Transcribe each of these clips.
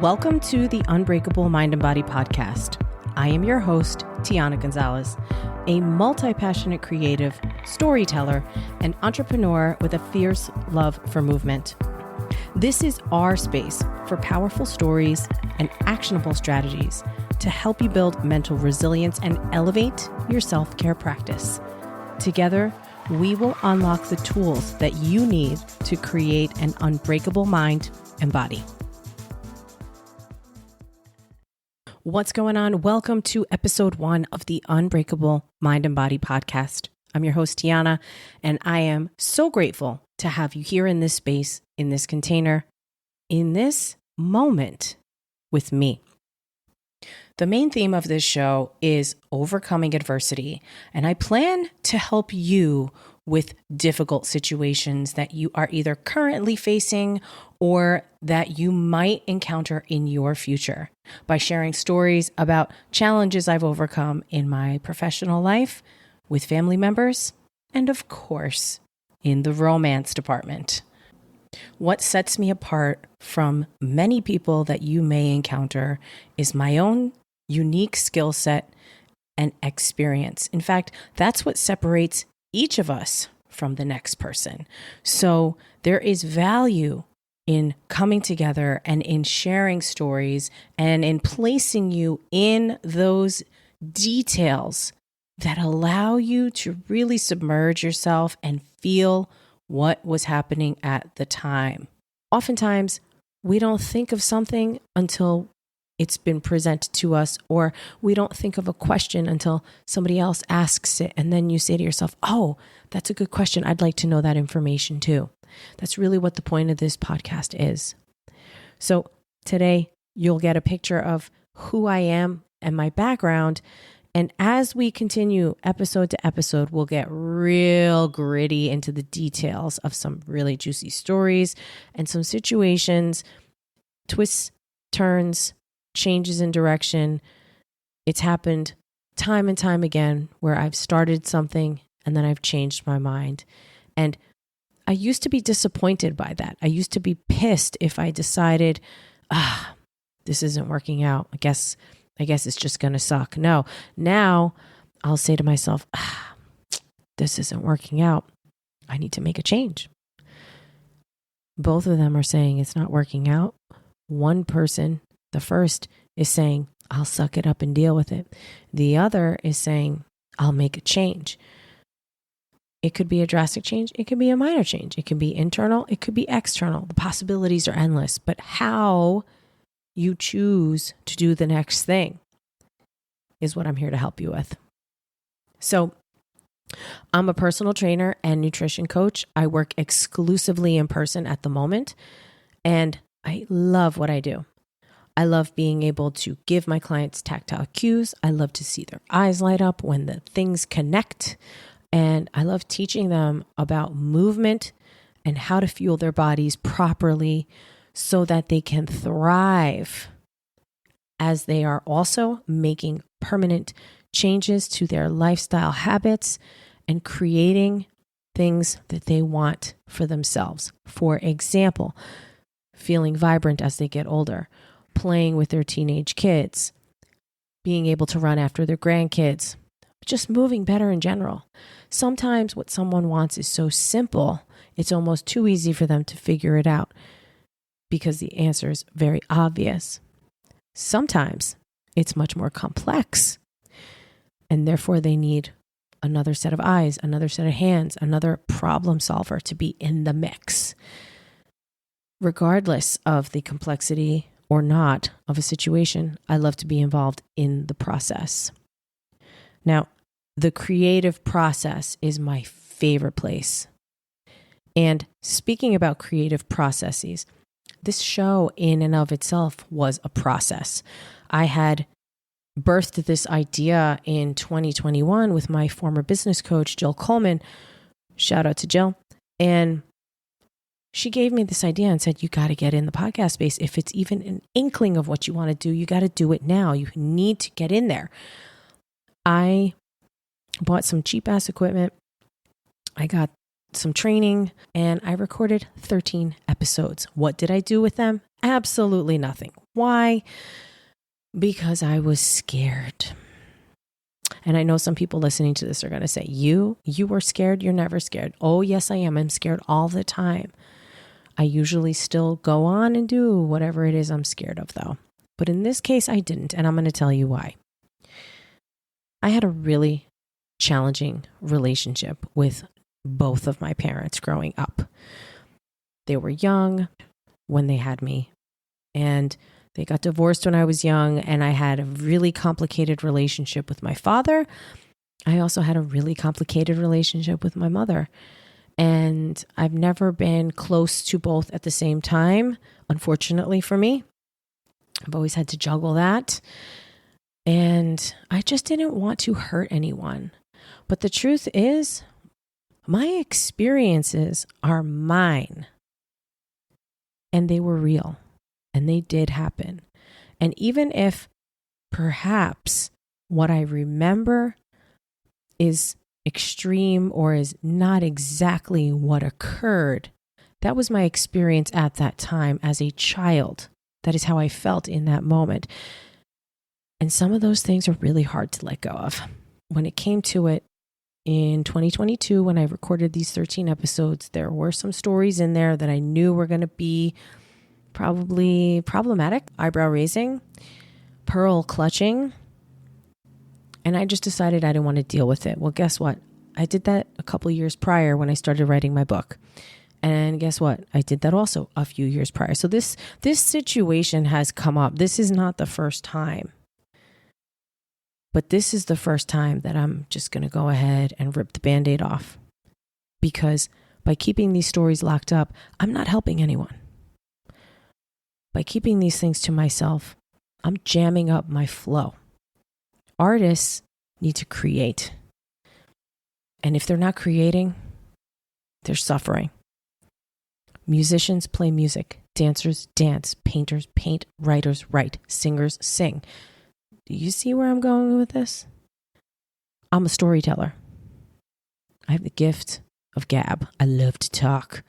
Welcome to the Unbreakable Mind and Body podcast. I am your host, Tiana Gonzalez, a multi-passionate creative, storyteller, and entrepreneur with a fierce love for movement. This is our space for powerful stories and actionable strategies to help you build mental resilience and elevate your self-care practice. Together, we will unlock the tools that you need to create an unbreakable mind and body. What's going on? Welcome to episode 1 of the Unbreakable Mind and Body podcast. I'm your host, Tiana, and I am so grateful to have you here in this space, in this container, in this moment with me. The main theme of this show is overcoming adversity, and I plan to help you with difficult situations that you are either currently facing or that you might encounter in your future by sharing stories about challenges I've overcome in my professional life, with family members, and of course, in the romance department. What sets me apart from many people that you may encounter is my own unique skill set and experience. In fact, that's what separates each of us from the next person. So there is value in coming together and in sharing stories and in placing you in those details that allow you to really submerge yourself and feel what was happening at the time. Oftentimes, we don't think of something until it's been presented to us, or we don't think of a question until somebody else asks it. And then you say to yourself, oh, that's a good question. I'd like to know that information too. That's really what the point of this podcast is. So today you'll get a picture of who I am and my background. And as we continue episode to episode, we'll get real gritty into the details of some really juicy stories and some situations, twists, turns, changes in direction. It's happened time and time again where I've started something and then I've changed my mind. And I used to be disappointed by that. I used to be pissed if I decided, this isn't working out. I guess it's just going to suck. No, now I'll say to myself, this isn't working out. I need to make a change. Both of them are saying it's not working out. One person, the first, is saying, I'll suck it up and deal with it. The other is saying, I'll make a change. It could be a drastic change. It could be a minor change. It could be internal. It could be external. The possibilities are endless. But how you choose to do the next thing is what I'm here to help you with. So I'm a personal trainer and nutrition coach. I work exclusively in person at the moment, and I love what I do. I love being able to give my clients tactile cues. I love to see their eyes light up when the things connect. And I love teaching them about movement and how to fuel their bodies properly so that they can thrive as they are also making permanent changes to their lifestyle habits and creating things that they want for themselves. For example, feeling vibrant as they get older, playing with their teenage kids, being able to run after their grandkids, just moving better in general. Sometimes what someone wants is so simple, it's almost too easy for them to figure it out because the answer is very obvious. Sometimes it's much more complex, and therefore they need another set of eyes, another set of hands, another problem solver to be in the mix. Regardless of the complexity or not of a situation, I love to be involved in the process. Now, the creative process is my favorite place. And speaking about creative processes, this show in and of itself was a process. I had birthed this idea in 2021 with my former business coach, Jill Coleman. Shout out to Jill. And she gave me this idea and said, you got to get in the podcast space. If it's even an inkling of what you want to do, you got to do it now. You need to get in there. I bought some cheap ass equipment. I got some training, and I recorded 13 episodes. What did I do with them? Absolutely nothing. Why? Because I was scared. And I know some people listening to this are going to say, you were scared? You're never scared. Oh, yes, I am. I'm scared all the time. I usually still go on and do whatever it is I'm scared of, though. But in this case, I didn't. And I'm going to tell you why. I had a really challenging relationship with both of my parents growing up. They were young when they had me, and they got divorced when I was young, and I had a really complicated relationship with my father. I also had a really complicated relationship with my mother, and I've never been close to both at the same time, unfortunately for me. I've always had to juggle that, and I just didn't want to hurt anyone. But the truth is, my experiences are mine, and they were real, and they did happen. And even if perhaps what I remember is extreme or is not exactly what occurred, that was my experience at that time as a child. That is how I felt in that moment. And some of those things are really hard to let go of. When it came to it, in 2022, when I recorded these 13 episodes, there were some stories in there that I knew were going to be probably problematic, eyebrow raising, pearl clutching. And I just decided I didn't want to deal with it. Well, guess what? I did that a couple years prior when I started writing my book. And guess what? I did that also a few years prior. So this situation has come up. This is not the first time. But this is the first time that I'm just going to go ahead and rip the Band-Aid off. Because by keeping these stories locked up, I'm not helping anyone. By keeping these things to myself, I'm jamming up my flow. Artists need to create. And if they're not creating, they're suffering. Musicians play music. Dancers dance. Painters paint. Writers write. Singers sing. Do you see where I'm going with this? I'm a storyteller. I have the gift of gab. I love to talk.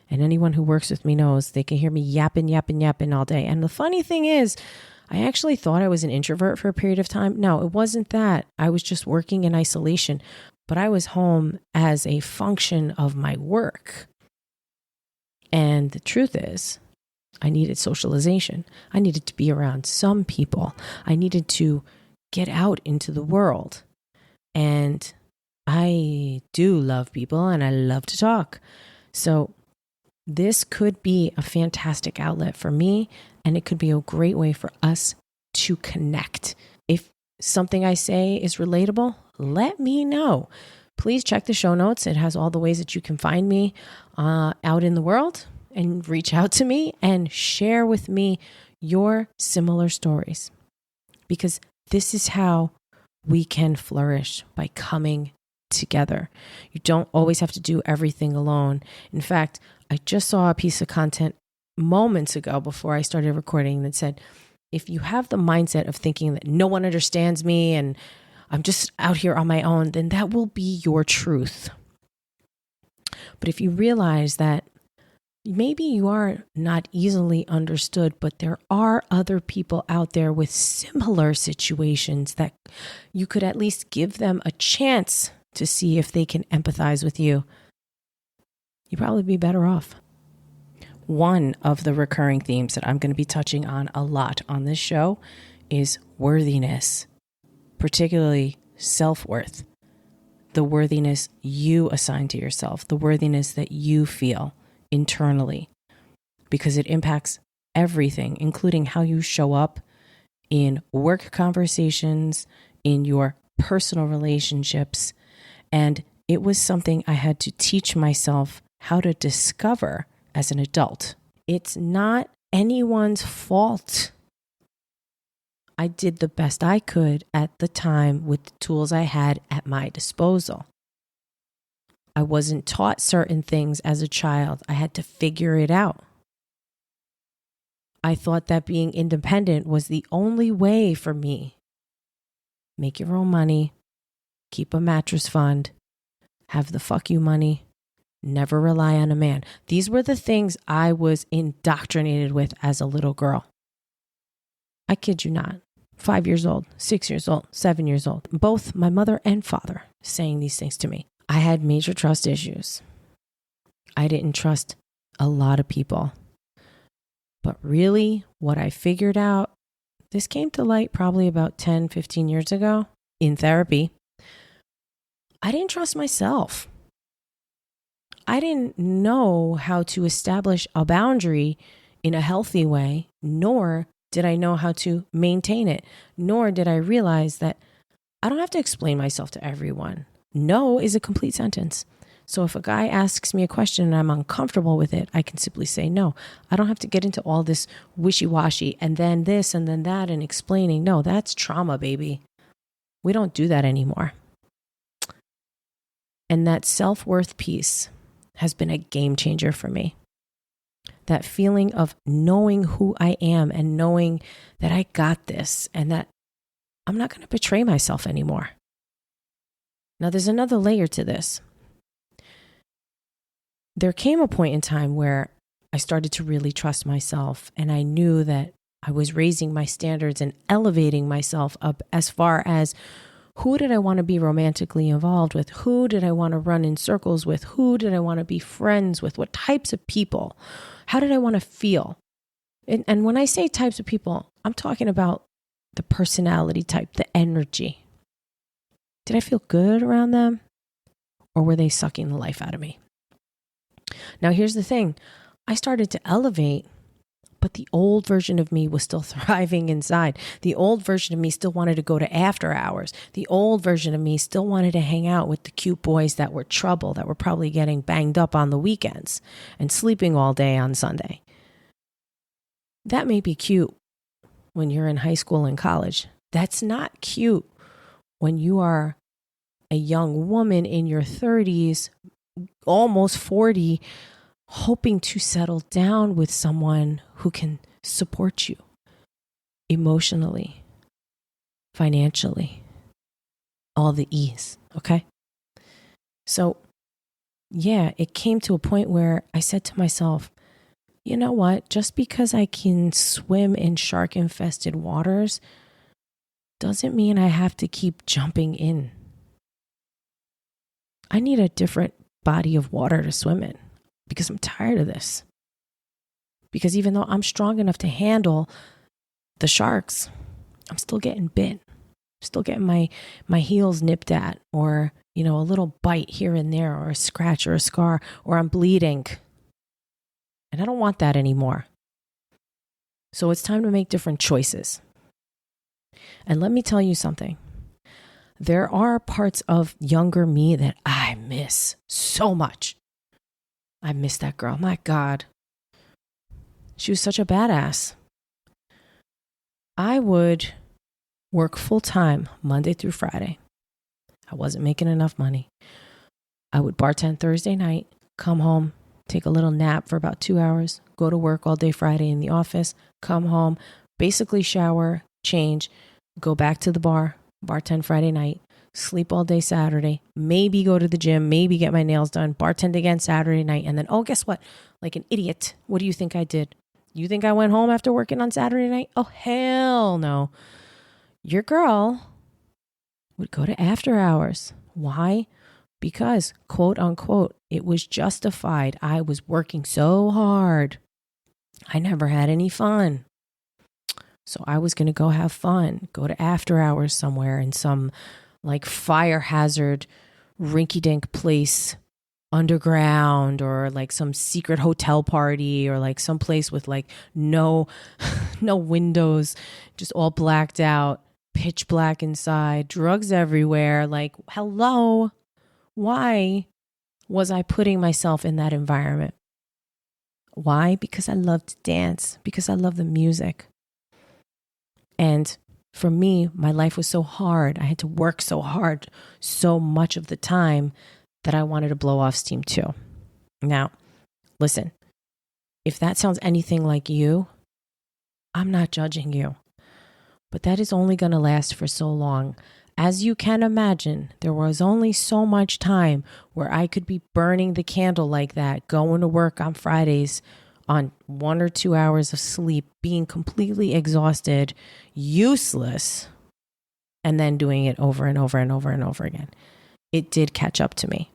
And anyone who works with me knows they can hear me yapping all day. And the funny thing is, I actually thought I was an introvert for a period of time. No, it wasn't that. I was just working in isolation. But I was home as a function of my work. And the truth is, I needed socialization. I needed to be around some people. I needed to get out into the world. And I do love people and I love to talk. So this could be a fantastic outlet for me, and it could be a great way for us to connect. If something I say is relatable, let me know. Please check the show notes. It has all the ways that you can find me out in the world. And reach out to me and share with me your similar stories. Because this is how we can flourish, by coming together. You don't always have to do everything alone. In fact, I just saw a piece of content moments ago before I started recording that said, if you have the mindset of thinking that no one understands me and I'm just out here on my own, then that will be your truth. But if you realize that maybe you are not easily understood, but there are other people out there with similar situations that you could at least give them a chance to see if they can empathize with you, you'd probably be better off. One of the recurring themes that I'm going to be touching on a lot on this show is worthiness, particularly self-worth, the worthiness you assign to yourself, the worthiness that you feel internally, because it impacts everything, including how you show up in work conversations, in your personal relationships. And it was something I had to teach myself how to discover as an adult. It's not anyone's fault. I did the best I could at the time with the tools I had at my disposal. I wasn't taught certain things as a child. I had to figure it out. I thought that being independent was the only way for me. Make your own money, keep a mattress fund, have the fuck you money, Never rely on a man. These were the things I was indoctrinated with as a little girl. I kid you not. 5 years old, 6 years old, 7 years old. Both my mother and father saying these things to me. I had major trust issues. I didn't trust a lot of people. But really, what I figured out, this came to light probably about 10, 15 years ago in therapy. I didn't trust myself. I didn't know how to establish a boundary in a healthy way, nor did I know how to maintain it, nor did I realize that I don't have to explain myself to everyone. No is a complete sentence. So if a guy asks me a question and I'm uncomfortable with it, I can simply say no. I don't have to get into all this wishy-washy and then this and then that and explaining. No, that's trauma, baby. We don't do that anymore. And that self-worth piece has been a game changer for me. That feeling of knowing who I am and knowing that I got this and that I'm not going to betray myself anymore. Now, there's another layer to this. There came a point in time where I started to really trust myself, and I knew that I was raising my standards and elevating myself up as far as who did I want to be romantically involved with? Who did I want to run in circles with? Who did I want to be friends with? What types of people? How did I want to feel? And when I say types of people, I'm talking about the personality type, the energy. Did I feel good around them? Or were they sucking the life out of me? Now, here's the thing. I started to elevate, but the old version of me was still thriving inside. The old version of me still wanted to go to after hours. The old version of me still wanted to hang out with the cute boys that were trouble, that were probably getting banged up on the weekends and sleeping all day on Sunday. That may be cute when you're in high school and college. That's not cute when you are a young woman in your 30s, almost 40, hoping to settle down with someone who can support you emotionally, financially, all the E's, okay? So, yeah, it came to a point where I said to myself, you know what? Just because I can swim in shark-infested waters doesn't mean I have to keep jumping in. I need a different body of water to swim in because I'm tired of this. Because even though I'm strong enough to handle the sharks, I'm still getting bit. I'm still getting my heels nipped at, or, a little bite here and there, or a scratch or a scar, or I'm bleeding. And I don't want that anymore. So it's time to make different choices. And let me tell you something. There are parts of younger me that I miss so much. I miss that girl. My God. She was such a badass. I would work full time Monday through Friday. I wasn't making enough money. I would bartend Thursday night, come home, take a little nap for about 2 hours, go to work all day Friday in the office, come home, basically shower, change, go back to the bar, bartend Friday night, sleep all day Saturday, maybe go to the gym, maybe get my nails done, bartend again Saturday night, and then, guess what? Like an idiot, what do you think I did? You think I went home after working on Saturday night? Oh, hell no. Your girl would go to after hours. Why? Because, quote unquote, it was justified. I was working so hard. I never had any fun. So I was going to go have fun, go to after hours somewhere in some like fire hazard, rinky-dink place underground, or like some secret hotel party, or like some place with like no windows, just all blacked out, pitch black inside, drugs everywhere. Like, hello, why was I putting myself in that environment? Why? Because I love to dance, because I love the music. And for me, my life was so hard. I had to work so hard so much of the time that I wanted to blow off steam too. Now, listen, if that sounds anything like you, I'm not judging you. But that is only going to last for so long as you can imagine, there was only so much time where I could be burning the candle like that, going to work on Fridays on 1 or 2 hours of sleep, being completely exhausted, useless, and then doing it over and over and over and over again. It did catch up to me.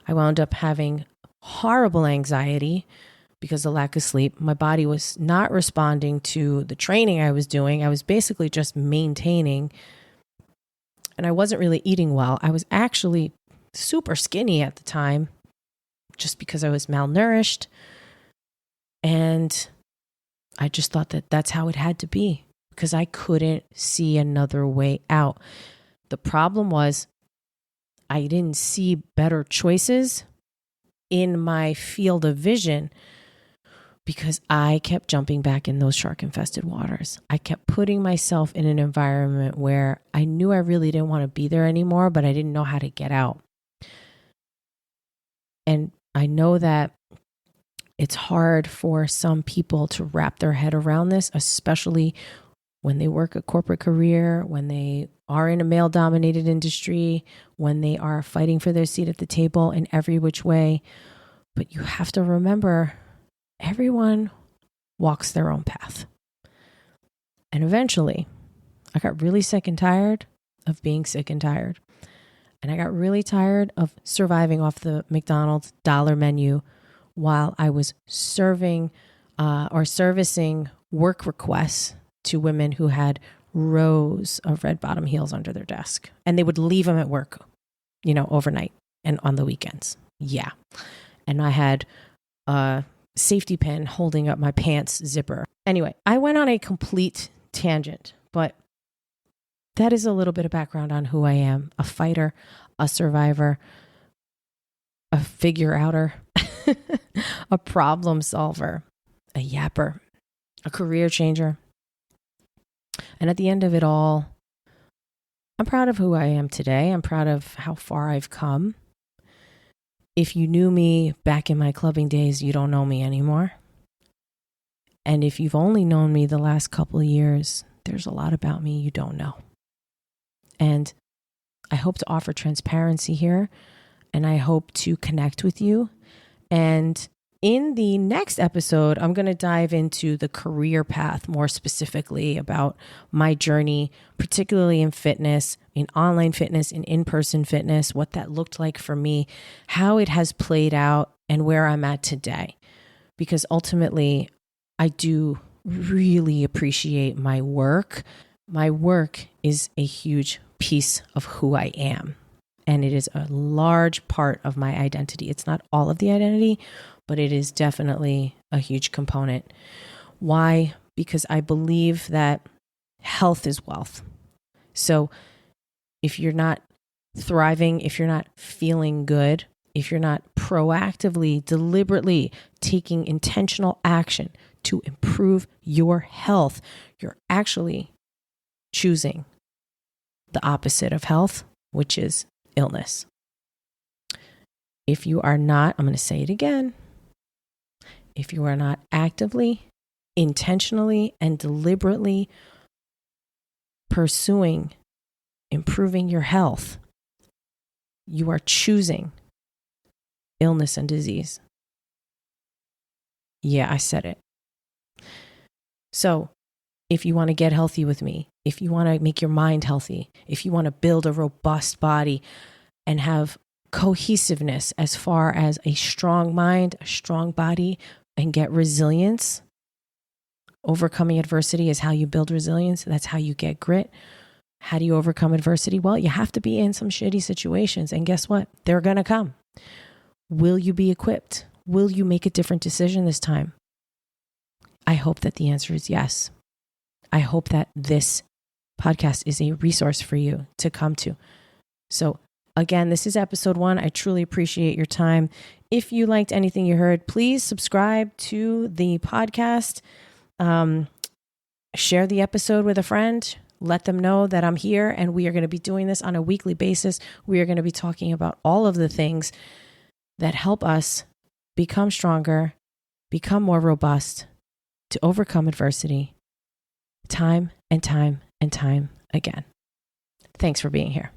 I wound up having horrible anxiety because of lack of sleep. My body was not responding to the training I was doing. I was basically just maintaining, and I wasn't really eating well. I was actually super skinny at the time just because I was malnourished. And I just thought that that's how it had to be because I couldn't see another way out. The problem was I didn't see better choices in my field of vision because I kept jumping back in those shark-infested waters. I kept putting myself in an environment where I knew I really didn't want to be there anymore, but I didn't know how to get out. And I know that it's hard for some people to wrap their head around this, especially when they work a corporate career, when they are in a male-dominated industry, when they are fighting for their seat at the table in every which way. But you have to remember, everyone walks their own path. And eventually, I got really sick and tired of being sick and tired. And I got really tired of surviving off the McDonald's dollar menu while I was servicing work requests to women who had rows of red bottom heels under their desk. And they would leave them at work, overnight and on the weekends. Yeah. And I had a safety pin holding up my pants zipper. Anyway, I went on a complete tangent, but that is a little bit of background on who I am: a fighter, a survivor, a figure outer, a problem solver, a yapper, a career changer. And at the end of it all, I'm proud of who I am today. I'm proud of how far I've come. If you knew me back in my clubbing days, you don't know me anymore. And if you've only known me the last couple of years, there's a lot about me you don't know. And I hope to offer transparency here, and I hope to connect with you. And in the next episode, I'm going to dive into the career path more specifically about my journey, particularly in fitness, in online fitness, in in-person fitness, what that looked like for me, how it has played out, and where I'm at today. Because ultimately, I do really appreciate my work. My work is a huge piece of who I am. And it is a large part of my identity. It's not all of the identity, but it is definitely a huge component. Why? Because I believe that health is wealth. So if you're not thriving, if you're not feeling good, if you're not proactively, deliberately taking intentional action to improve your health, you're actually choosing the opposite of health, which is illness. If you are not, I'm going to say it again, if you are not actively, intentionally, and deliberately pursuing improving your health, you are choosing illness and disease. Yeah, I said it. So if you want to get healthy with me, if you want to make your mind healthy, if you want to build a robust body and have cohesiveness as far as a strong mind, a strong body, and get resilience, overcoming adversity is how you build resilience. That's how you get grit. How do you overcome adversity? Well, you have to be in some shitty situations. And guess what? They're going to come. Will you be equipped? Will you make a different decision this time? I hope that the answer is yes. I hope that this podcast is a resource for you to come to. So again, this is episode 1. I truly appreciate your time. If you liked anything you heard, please subscribe to the podcast. Share the episode with a friend. Let them know that I'm here and we are going to be doing this on a weekly basis. We are going to be talking about all of the things that help us become stronger, become more robust, to overcome adversity time and time and time again. Thanks for being here.